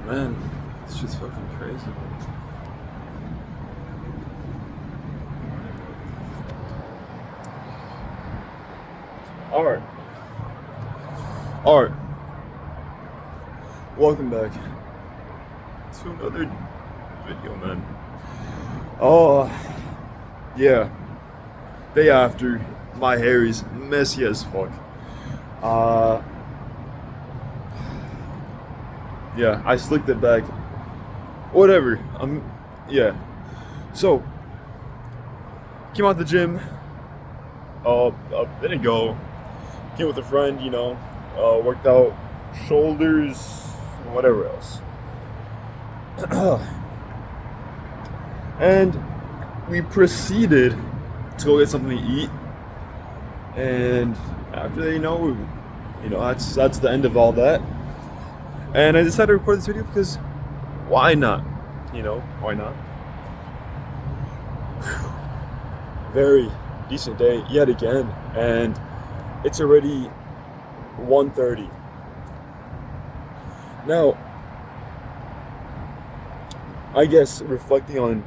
Man, it's just fucking crazy. Alright. Alright. Welcome back to another video, man. Oh, yeah. Day after, my hair is messy as fuck. Uh, yeah, I slicked it back. Whatever. Yeah. So, came out the gym. Didn't go. Came with a friend, worked out shoulders, whatever else. And we proceeded to go get something to eat. And after that, that's the end of all that. And I decided to record this video because why not? Why not? Very decent day yet again, and it's already 1:30. Now, I guess reflecting on,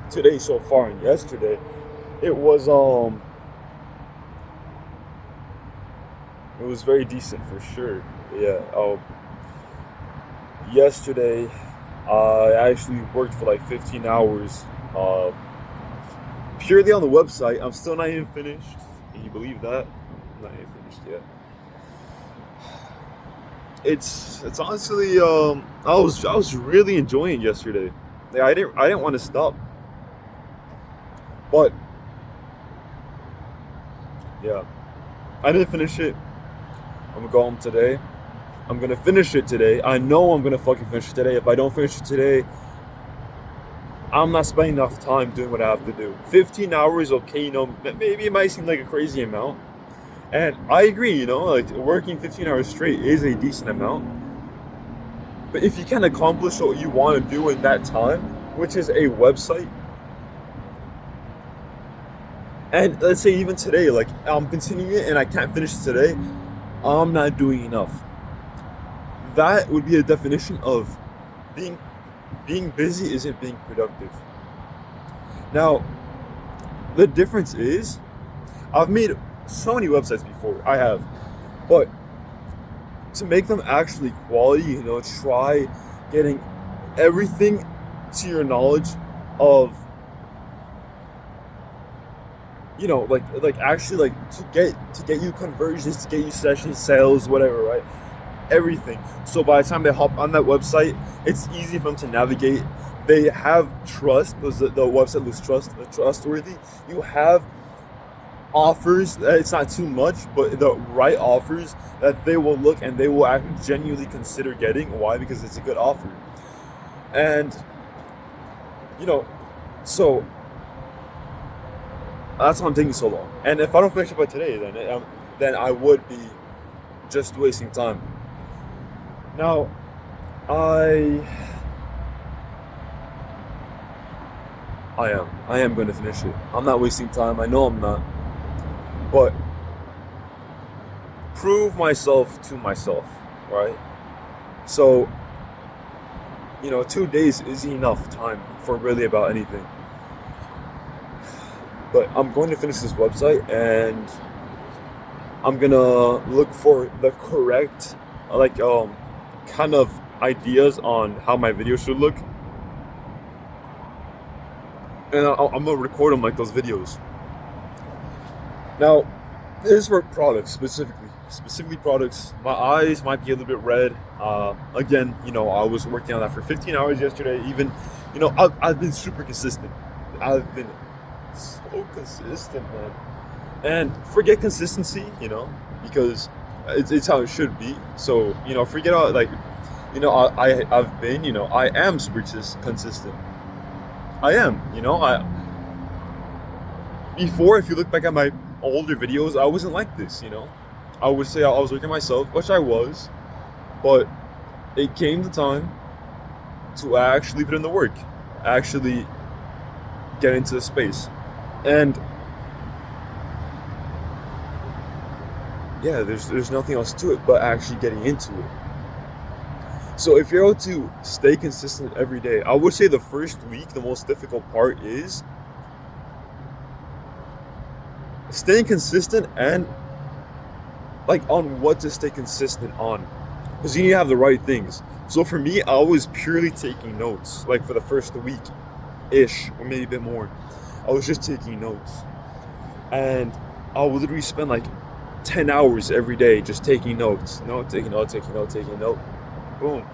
today so far and yesterday, it was very decent for sure. Yeah. Yesterday, I actually worked for like 15 hours, purely on the website. I'm still not even finished. Can you believe that? I'm not even finished yet. It's honestly, I was really enjoying yesterday. Yeah, I didn't want to stop, but yeah, I didn't finish it. I'm gonna go home today. I'm gonna finish it today. I know I'm gonna fucking finish it today. If I don't finish it today, I'm not spending enough time doing what I have to do. 15 hours, okay, maybe it might seem like a crazy amount. And I agree, like working 15 hours straight is a decent amount. But if you can accomplish what you want to do in that time, which is a website, and let's say even today, like I'm continuing it and I can't finish it today, I'm not doing enough. That would be a definition of being busy isn't being productive. Now, the difference is, I've made so many websites before, I have, but to make them actually quality, try getting everything to your knowledge of, like actually like to get you conversions, to get you sessions, sales, whatever, right? Everything. So by the time they hop on that website, it's easy for them to navigate. They have trust because the website looks trustworthy. You have offers that it's not too much, but the right offers that they will look and they will genuinely consider getting. Why? Because it's a good offer. And so that's why I'm taking so long. And if I don't finish it by today, then I would be just wasting time. Now, I am going to finish it. I'm not wasting time. I know I'm not. But prove myself to myself, right? So, 2 days is enough time for really about anything. But I'm going to finish this website and I'm gonna look for the correct, kind of ideas on how my video should look. And I'm gonna record them like those videos. Now, this is for products specifically products. My eyes might be a little bit red. Again, I was working on that for 15 hours yesterday. Even, I've been super consistent. I've been so consistent, man. And forget consistency, because it's how it should be. So, forget all, I am super consistent. I am, before, if you look back at my older videos, I wasn't like this, I would say I was working myself, which I was, but it came the time to actually put in the work, actually get into the space. And yeah, there's nothing else to it but actually getting into it. So if you're able to stay consistent every day, I would say the first week, the most difficult part is staying consistent and like on what to stay consistent on. Because you need to have the right things. So for me, I was purely taking notes, like for the first week-ish, or maybe a bit more. I was just taking notes. And I would literally spend like 10 hours every day just taking notes. Taking note. Boom.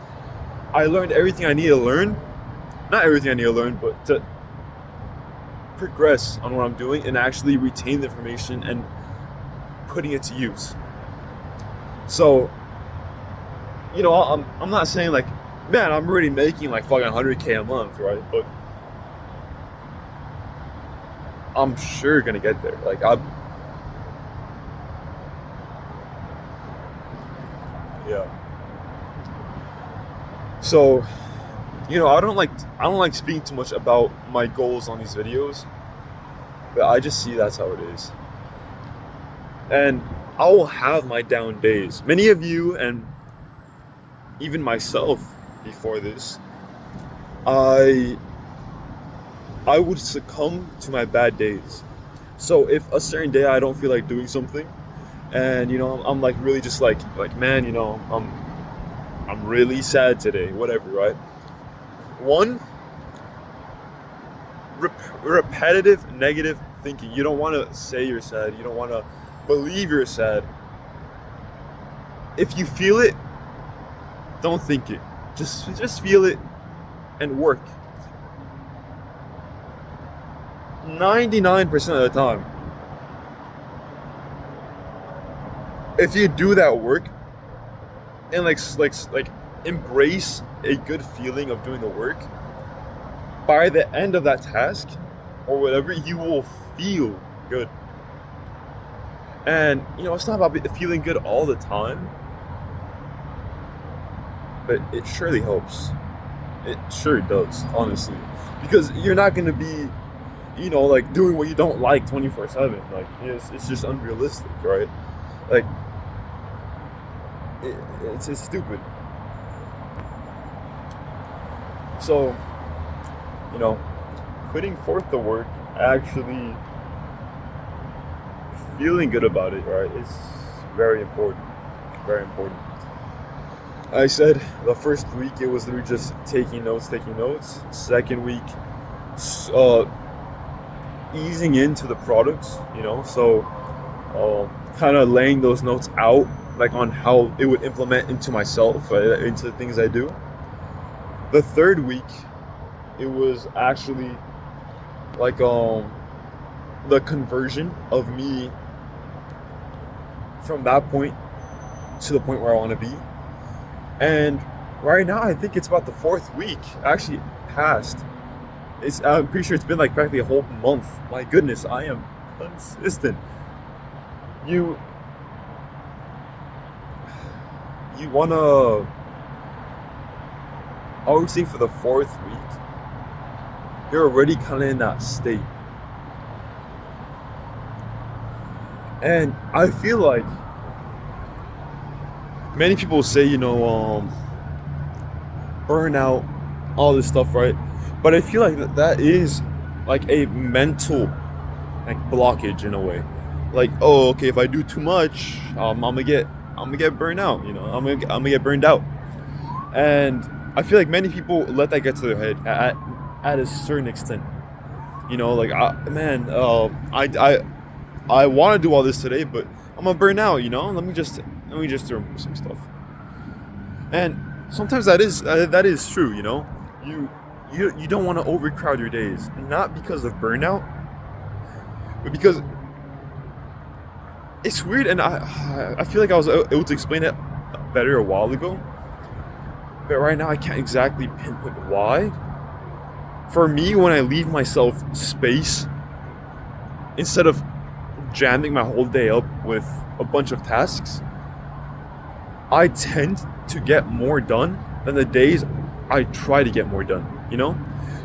I learned everything I need to learn. Not everything I need to learn, but to progress on what I'm doing and actually retain the information and putting it to use. So, I'm not saying like, man, I'm already making like fucking 100K a month, right? But I'm sure gonna get there. Like yeah. So, I don't like speaking too much about my goals on these videos, but I just see that's how it is. And I will have my down days. Many of you, and even myself before this, I would succumb to my bad days. So if a certain day I don't feel like doing something, and I'm like really just like man, I'm really sad today, whatever, right? One, repetitive negative thinking. You don't want to say you're sad. You don't want to believe you're sad. If you feel it, don't think it. Just feel it and work. 99% of the time, if you do that work and like embrace a good feeling of doing the work, by the end of that task or whatever, you will feel good. And it's not about feeling good all the time, but it surely helps. It sure does, honestly, because you're not going to be like doing what you don't like 24/7. Like it's just unrealistic, right? Like it's stupid. So putting forth the work, actually feeling good about it, right, is very important. Very important. I said the first week it was literally just taking notes. Second week, easing into the products, so kind of laying those notes out, like on how it would implement into myself, into the things I do. The third week, it was actually like the conversion of me from that point to the point where I want to be. And right now, I think it's about the fourth week actually passed. I'm pretty sure it's been like practically a whole month. My goodness, I am consistent. You wanna, I would say for the fourth week, you're already kind of in that state. And I feel like many people say, burnout, all this stuff, right? But I feel like that is like a mental like blockage in a way. Like, oh, okay, if I do too much, I'm gonna get burned out. I'm gonna get burned out. And I feel like many people let that get to their head at a certain extent. I want to do all this today, but I'm gonna burn out. Let me just do some stuff. And sometimes that is true. You don't want to overcrowd your days, not because of burnout, but because it's weird. And I feel like I was able to explain it better a while ago, but right now I can't exactly pinpoint why. For me, when I leave myself space, instead of jamming my whole day up with a bunch of tasks, I tend to get more done than the days I try to get more done,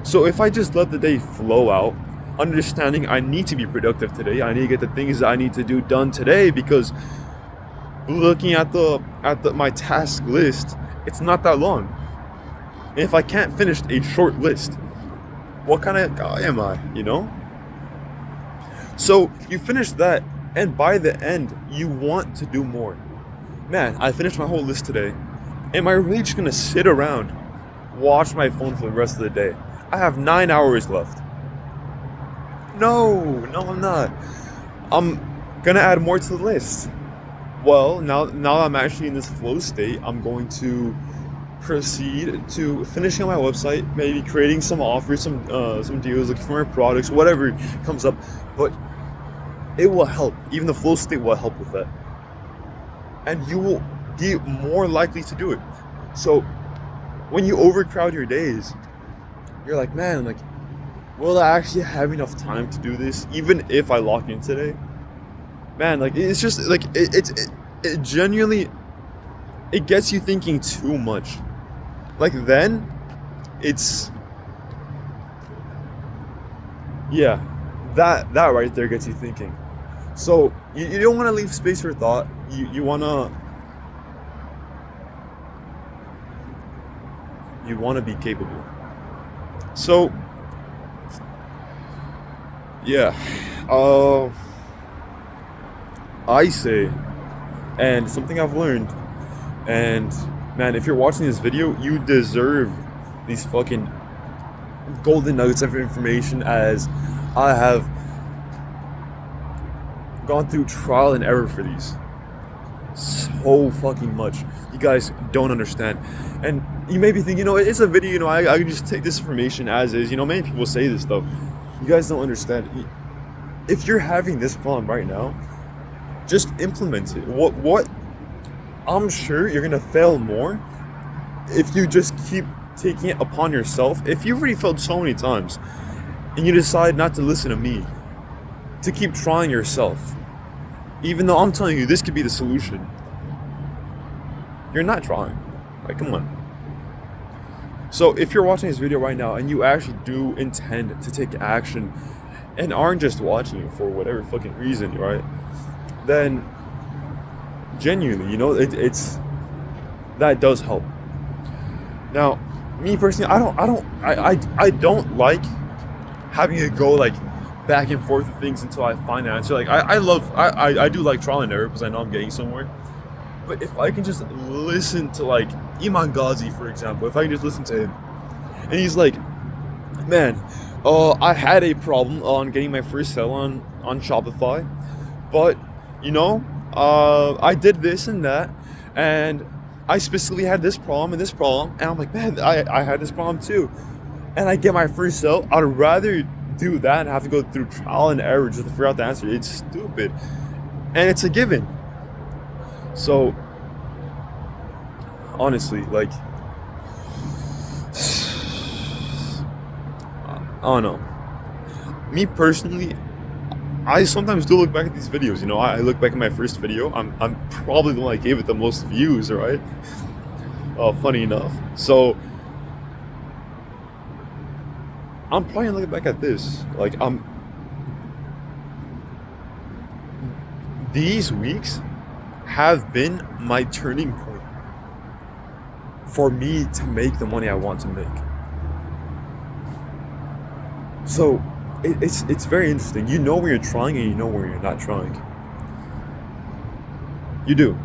So if I just let the day flow out, understanding I need to be productive today, I need to get the things that I need to do done today, because looking at my task list It's not that long. And if I can't finish a short list, what kind of guy am I, you know? So you finish that, and by the end, you want to do more. Man, I finished my whole list today. Am I really just gonna sit around, watch my phone for the rest of the day? I have 9 hours left. No, I'm not. I'm gonna add more to the list. Well, now I'm actually in this flow state, I'm going to proceed to finishing my website, maybe creating some offers, some deals, looking for my products, whatever comes up. But it will help. Even the flow state will help with that, and you will be more likely to do it. So when you overcrowd your days, you're like, man, like, will I actually have enough time to do this? Even if I lock in today, man, like it's just like it genuinely it gets you thinking too much. Like then, it's yeah, that right there gets you thinking. So you don't want to leave space for thought. You want to be capable. So yeah, uh, I say, and something I've learned, and man, if you're watching this video, you deserve these fucking golden nuggets of information, as I have gone through trial and error for these so fucking much. You guys don't understand. And you may be thinking, it's a video, I can just take this information as is. Many people say this stuff. You guys don't understand. If you're having this problem right now, just implement it. What I'm sure you're gonna fail more if you just keep taking it upon yourself. If you've already failed so many times and you decide not to listen to me, to keep trying yourself, even though I'm telling you this could be the solution, you're not trying. Like, come on. So if you're watching this video right now and you actually do intend to take action and aren't just watching it for whatever fucking reason, right? Then genuinely, it's that does help. Now, me personally, I don't like having to go like back and forth with things until I find an answer. Like I do like trial and error because I know I'm getting somewhere. But if I can just listen to like Iman Ghazi, for example, if I can just listen to him, and he's like, man, I had a problem on getting my first sale on Shopify, but I did this and that, and I specifically had this problem and this problem, and I'm like, man, I had this problem too, and I get my first sale. I'd rather do that and have to go through trial and error just to figure out the answer. It's stupid, and it's a given. So honestly, like, I don't know. Me personally, I sometimes do look back at these videos. I look back at my first video. I'm probably the one that gave it the most views, right? Funny enough. So I'm probably looking back at this. Like, these weeks have been my turning point for me to make the money I want to make. So it's very interesting. You know where you're trying and you know where you're not trying. You do.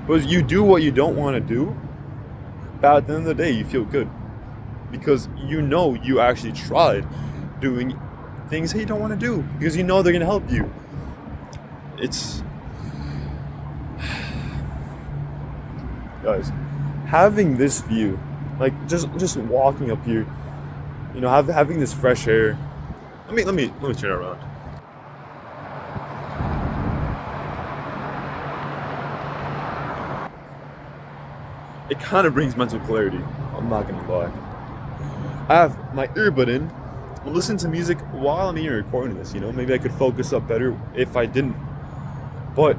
But you do what you don't want to do, but at the end of the day, you feel good. Because you actually tried doing things that you don't want to do. Because they're going to help you. It's... Guys, having this view, like just walking up here, having this fresh air. Let me turn around. It kind of brings mental clarity. I'm not gonna lie. I have my earbud in. I'm listening to music while I'm here recording this. Maybe I could focus up better if I didn't. But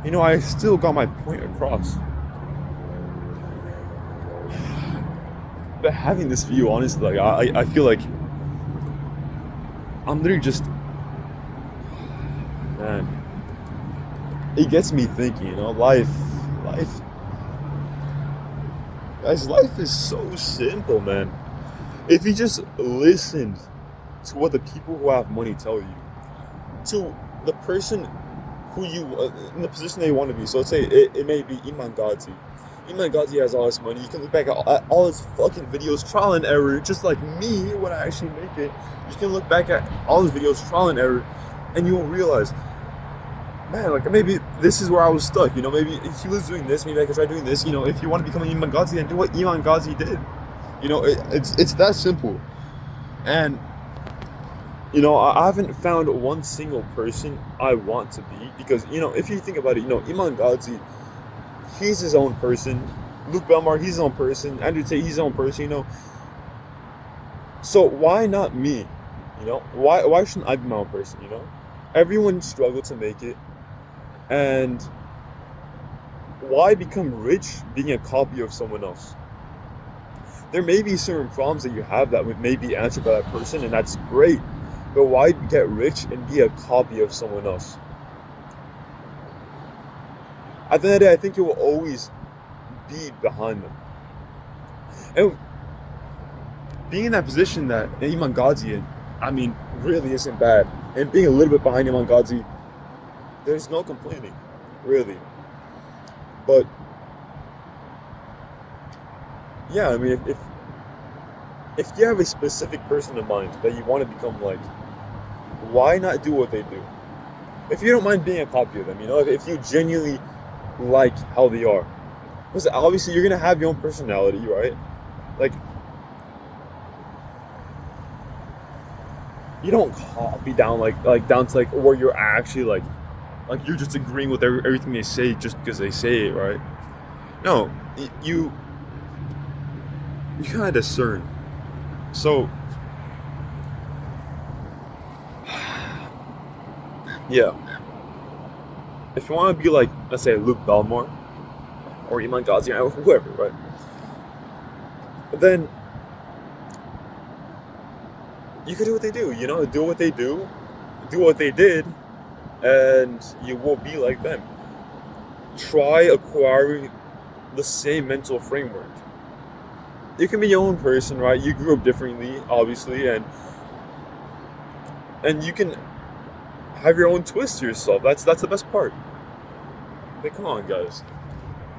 I still got my point across. But having this view, honestly, like I feel like I'm literally just, man, it gets me thinking. Life Guys, life is so simple, man. If you just listened to what the people who have money tell you, to the person who you in the position they want to be. So let's say it may be Iman Ghazi. Iman Ghazi has all this money. You can look back at all his fucking videos, trial and error, just like me when I actually make it. You can look back at all his videos, trial and error, and you'll realize, man, like maybe this is where I was stuck. You know, maybe if he was doing this, maybe I could try doing this. You know, if you want to become an Iman Ghazi, then do what Iman Ghazi did. You know, it's that simple. And you know, I haven't found one single person I want to be because, you know, if you think about it, you know, Iman Ghazi, he's his own person. Luke Belmar, he's his own person. Andrew Tate, he's his own person, you know. So why not me? You know, why shouldn't I be my own person, you know? Everyone struggled to make it. And why become rich being a copy of someone else? There may be certain problems that you have that may be answered by that person, and that's great. But why get rich and be a copy of someone else? At the end of the day, I think you will always be behind them. And being in that position that Iman Ghazi, I mean, really isn't bad. And being a little bit behind Iman Ghazi, there's no complaining, really. But yeah, I mean, if you have a specific person in mind that you want to become like, why not do what they do? If you don't mind being a copy of them, you know, if you genuinely like how they are. Because obviously you're going to have your own personality, right? Like, you don't copy down like down to like where you're actually like you're just agreeing with everything they say just because they say it, right? No, you kind of discern. So yeah, if you want to be like, let's say Luke Belmar or Iman Ghazi or whoever, right? Then you can do what they do, you know, do what they do, do what they did, and you will be like them. Try acquiring the same mental framework. You can be your own person, right? You grew up differently, obviously, and you can have your own twist to yourself. That's the best part. Like, come on, guys.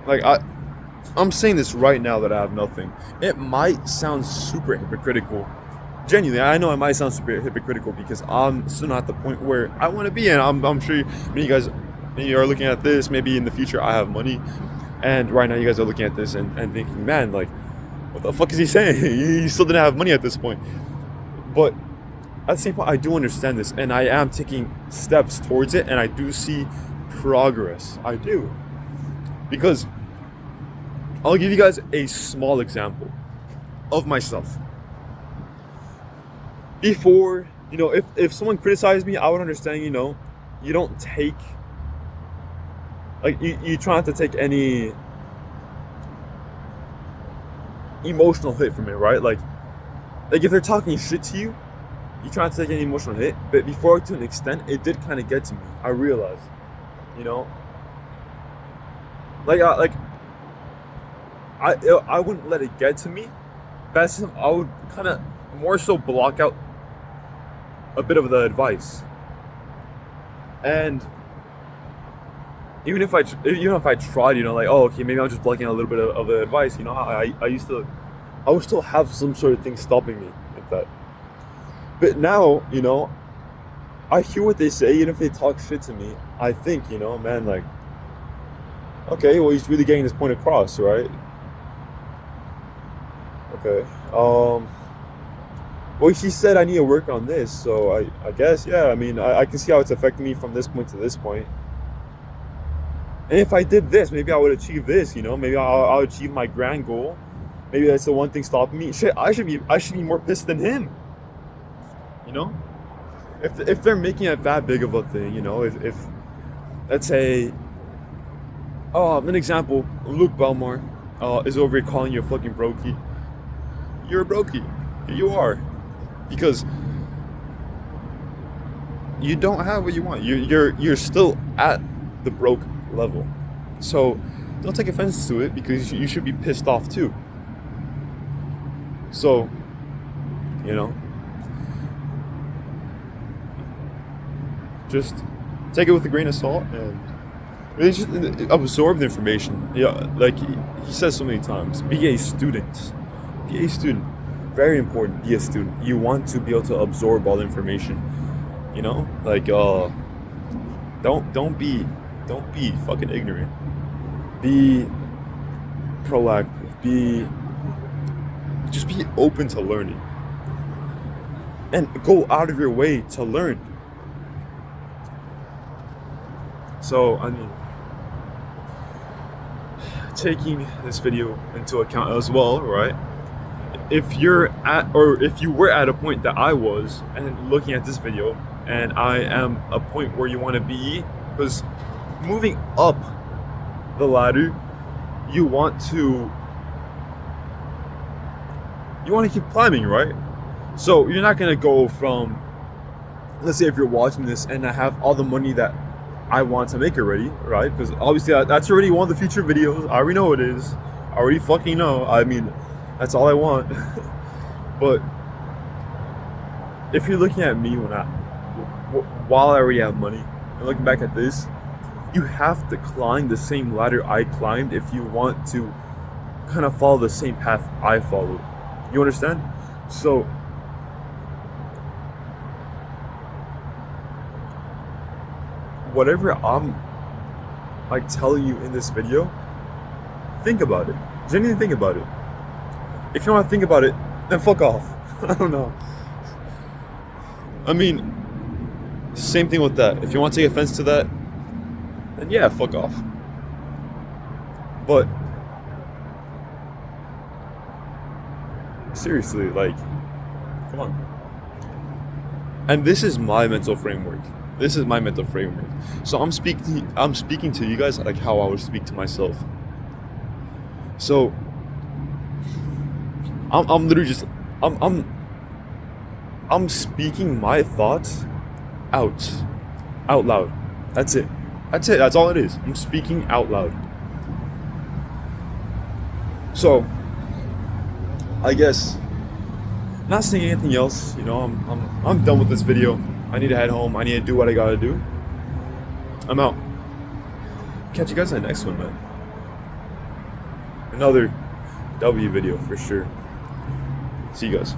Like, I'm saying this right now that I have nothing. It might sound super hypocritical. Genuinely, I know it might sound super hypocritical because I'm still not at the point where I want to be, and I'm sure you guys are looking at this. Maybe in the future I have money, and right now you guys are looking at this and thinking, man, like, what the fuck is he saying? He still didn't have money at this point. But at the same point, I do understand this, and I am taking steps towards it, and I do see progress. I do. Because I'll give you guys a small example of myself. Before, you know, if someone criticized me, I would understand, you know, you don't take, like, you try not to take any emotional hit from it, right? Like if they're talking shit to you, you try not to take any emotional hit. But before, to an extent, it did kind of get to me. I realized, you know, I wouldn't let it get to me. But I would kind of more so block out a bit of the advice. And even if I tried, you know, like, oh, okay, maybe I'm just blocking out a little bit of the advice, you know, I would still have some sort of thing stopping me like that. But now, you know, I hear what they say, even if they talk shit to me, I think, you know, man, like, okay, well, he's really getting his point across, right? Okay. Well, he said I need to work on this, so I guess, yeah, I mean, I can see how it's affecting me from this point to this point. And if I did this, maybe I would achieve this, you know, maybe I'll achieve my grand goal. Maybe that's the one thing stopping me. Shit, I should be more pissed than him. You know? If they're making it that big of a thing, you know, if let's say, an example, Luke Belmar is over here calling you a fucking brokey. You're a brokey. You are. Because you don't have what you want. You're still at the broke level. So don't take offense to it, because you should be pissed off too. So, you know, just take it with a grain of salt and really just absorb the information. Yeah, like he says so many times, be a student. Be a student. Very important, be a student. You want to be able to absorb all the information. You know? Like don't be fucking ignorant. Be proactive. Just be open to learning. And go out of your way to learn. So, I mean, taking this video into account as well, right? If you're at, or if you were at a point that I was, and looking at this video, and I am a point where you want to be, because moving up the ladder, you want to keep climbing, right? So you're not gonna go from, let's say if you're watching this and I have all the money that I want to make already, right? Because obviously that's already one of the future videos. I already know it is. I already fucking know. I mean, that's all I want. But if you're looking at me while I already have money and looking back at this, you have to climb the same ladder I climbed if you want to kind of follow the same path I followed. You understand? So whatever I'm like telling you in this video, think about it. Genuinely think about it. If you don't want to think about it, then fuck off. I don't know. I mean, same thing with that. If you want to take offense to that, then yeah, fuck off. But seriously, like, come on. And this is my mental framework. This is my mental framework. So I'm speaking to you guys like how I would speak to myself. So I'm literally just I'm speaking my thoughts out loud. That's it. That's all it is. I'm speaking out loud. So I guess not saying anything else, you know, I'm done with this video. I need to head home. I need to do what I gotta do. I'm out. Catch you guys in the next one, man. Another W video for sure. See you guys.